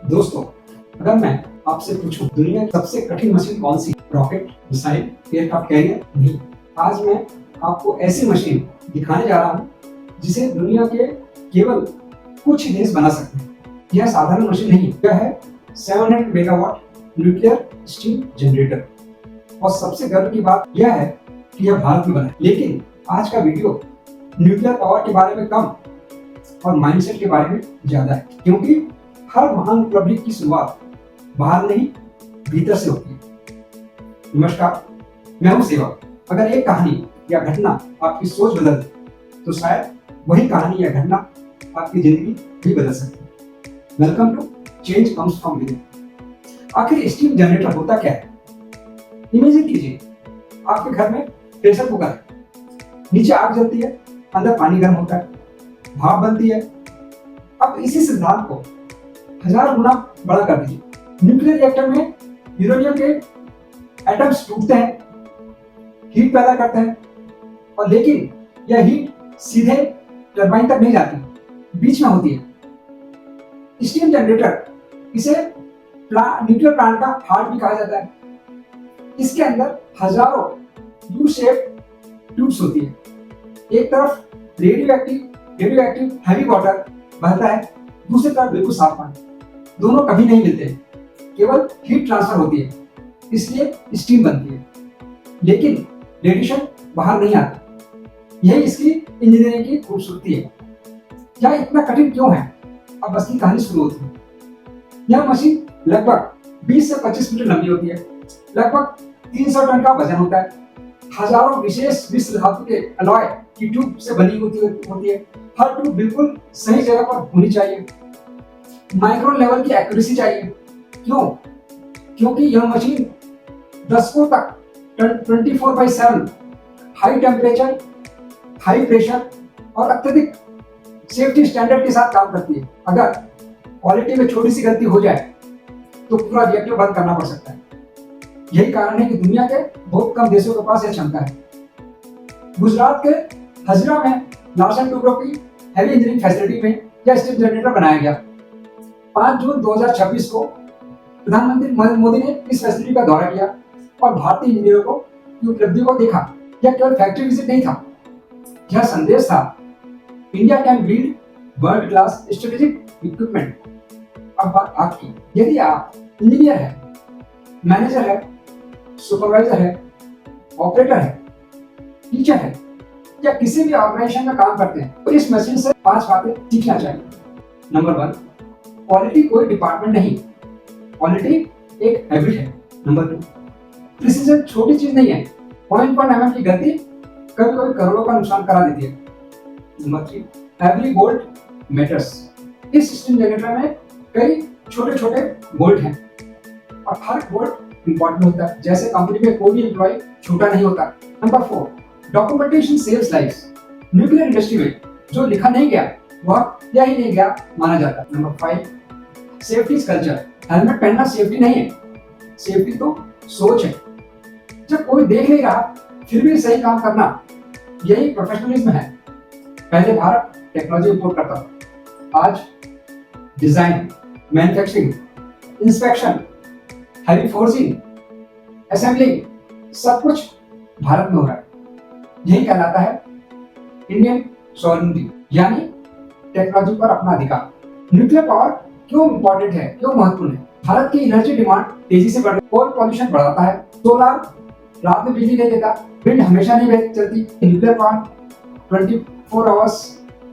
दोस्तों, अगर मैं आपसे पूछूं दुनिया की सबसे कठिन मशीन कौन सी, रॉकेट, मिसाइल, एयरक्राफ्ट कैरियर? नहीं। आज मैं आपको ऐसी मशीन दिखाने जा रहा हूं जिसे दुनिया के केवल कुछ ही देश बना सकते हैं। यह साधारण मशीन नहीं, यह है 700 मेगावाट न्यूक्लियर स्टीम जनरेटर। और सबसे गर्व की बात यह है कि यह भारत में बना है। लेकिन आज का वीडियो न्यूक्लियर पावर के बारे में कम और माइंडसेट के बारे में ज्यादा है, क्योंकि हर महान उपलब्धि की शुरुआत बाहर नहीं भीतर से होती है। नमस्कार, मैं हूं सेवक। अगर एक कहानी या घटना आपकी सोच बदल दे तो शायद वही कहानी या घटना आपकी जिंदगी भी बदल सकती है। Welcome to change comes from within. आखिर स्टीम जनरेटर होता क्या है? इमेजिन कीजिए, आपके घर में प्रेशर कुकर है, नीचे आग जलती है, अंदर पानी गर्म होता है, भाप बनती है। अब इसी सिद्धांत को 1000 गुना बड़ा कर दीजिए। न्यूक्लियर रिएक्टर में यूरेनियम के एटम्स टूटते हैं, हीट पैदा करते हैं, और लेकिन यह हीट सीधे टरबाइन तक नहीं जाती, बीच में होती है। स्टीम जनरेटर, इसे न्यूक्लियर प्लांट का हार्ट भी कहा जाता है। इसके अंदर हजारों यू शेप ट्यूब्स होती है। एक तरफ रेडियो एक्टिव हैवी वाटर बहता है, दूसरी तरफ बिल्कुल साफ पानी। दोनों कभी नहीं मिलते, केवल हीट ट्रांसफर होती है, इसलिए स्टीम बनती है। लेकिन रेडिएशन बाहर नहीं आता। यही इसकी इंजीनियरिंग की खूबसूरती है। यह इतना कठिन क्यों है? अब बस की कहानी शुरू होती है। यह मशीन लगभग 20 से 25 मीटर लंबी होती है, लगभग 300 टन का वजन होता है, हजारों विशेष मिश्र धातु के अलॉय की ट्यूब से बनी होती है। हर ट्यूब बिल्कुल सही जगह पर होनी चाहिए, माइक्रो लेवल की एक्यूरेसी चाहिए। क्यों? क्योंकि यह मशीन दशकों तक 24/7 हाई टेम्परेचर, हाई प्रेशर और अत्यधिक सेफ्टी स्टैंडर्ड के साथ काम करती है। अगर क्वालिटी में छोटी सी गलती हो जाए तो पूरा रिएक्टर बंद करना पड़ सकता है। यही कारण है कि दुनिया के बहुत कम देशों के पास यह क्षमता है। गुजरात के हजरा में लार्सन टूब्रो की हैवी इंजीनियरिंग फैसिलिटी में यह स्टीम जनरेटर बनाया गया। 5 जून 2026 को प्रधानमंत्री नरेंद्र मोदी ने इस फैसिलिटी का दौरा किया और भारतीय इंजीनियरों को की उपलब्धि को देखा। यह केवल फैक्ट्री विजिट नहीं था, यह संदेश था, India can build world class strategic equipment. अब बात आपकी। यदि आप इंजीनियर है, मैनेजर है, सुपरवाइजर है, ऑपरेटर है, टीचर है, या किसी भी ऑर्गेनाइजेशन में काम करते हैं, तो इस मशीन से 5 बातें सीखना चाहिए। नंबर 1, क्वालिटी कोई डिपार्टमेंट नहीं, क्वालिटी एक हैबिट है। नंबर 2, प्रिसीजन छोटी चीज नहीं है। 0.1 mm की गलती कभी कभी करोड़ों का नुकसान करा देती है। Number 3, every bolt matters. इस स्टीम जनरेटर में कई छोटे छोटे बोल्ट हैं और हर बोल्ट इंपॉर्टेंट होता है। जैसे कंपनी में कोई भी एम्प्लॉय छोटा नहीं होता। Number 4, documentation saves lives. Nuclear industry में जो लिखा नहीं गया वह यही नहीं गया माना जाता। Number 5, safety culture. हेलमेट पहनना सेफ्टी नहीं है, सेफ्टी तो सोच है। जब कोई देख नहीं रहा फिर भी सही काम करना, यही प्रोफेशनलिज्म है। पहले भारत टेक्नोलॉजी इंपोर्ट करता था, आज design, manufacturing, inspection, heavy forcing, assembling सब कुछ भारत में हो रहा है। यही कहलाता है इंडियन सॉवरेनिटी, यानी टेक्नोलॉजी पर अपना अधिकार। न्यूक्लियर पावर क्यों इंपॉर्टेंट है, क्यों महत्वपूर्ण है? भारत की एनर्जी डिमांड तेजी से बढ़ रही है, कोल पॉल्यूशन बढ़ाता है, सोलर रात में बिजली नहीं देता, विंड हमेशा नहीं चलती। न्यूक्लियर पावर 24 आवर्स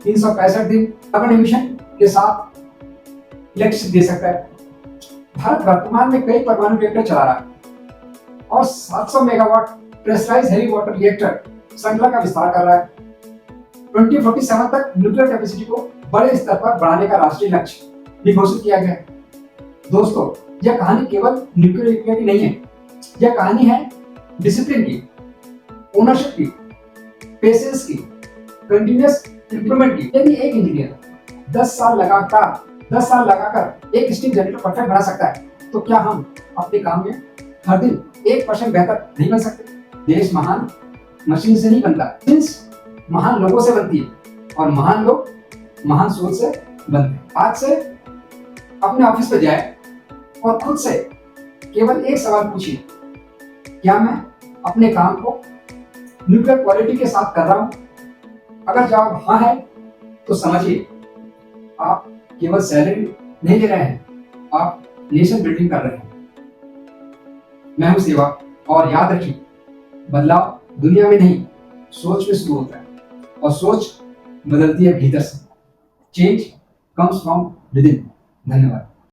365 दिन कार्बन एमिशन के साथ इलेक्ट्रिसिटी दे सकता है। भारत वर्तमान में कई परमाणु रिएक्टर चला रहा है और 700 megawatt pressurised heavy water reactor श्रृंखला का विस्तार कर रहा है। 2047 तक न्यूक्लियर कैपेसिटी को बड़े स्तर पर बढ़ाने का राष्ट्रीय लक्ष्य भी घोषित किया गया है। दोस्तों, यह कहानी केवल न्यूक्लियर इक्विपमेंट की नहीं है, यह कहानी है डिसिप्लिन की, ओनरशिप की, पेशेंस की, कंटिन्यूअस इंप्रूवमेंट की। यदि एक इंजीनियर 10 साल लगाकर एक स्टीम जनरेटर परफेक्ट बना सकता है, तो क्या हम अपने काम में हर दिन 1% बेहतर नहीं बन सकते? देश महान मशीन से नहीं बनता, मशीन्स महान लोगों से बनती है और महान लोग महान सोच से बनते हैं। आज से अपने ऑफिस पे जाए और खुद से केवल एक सवाल पूछिए, क्या मैं अपने काम को न्यूक्लियर क्वालिटी के साथ कर रहा हूं? अगर जवाब हाँ है तो समझिए आप केवल सैलरी नहीं ले रहे हैं, आप नेशन बिल्डिंग कर रहे हैं। मैं हूं सेवा, और याद रखिए बदलाव दुनिया में नहीं, सोच में शुरू होता है, और सोच बदलती है भीतर से। Change comes from with in. धन्यवाद।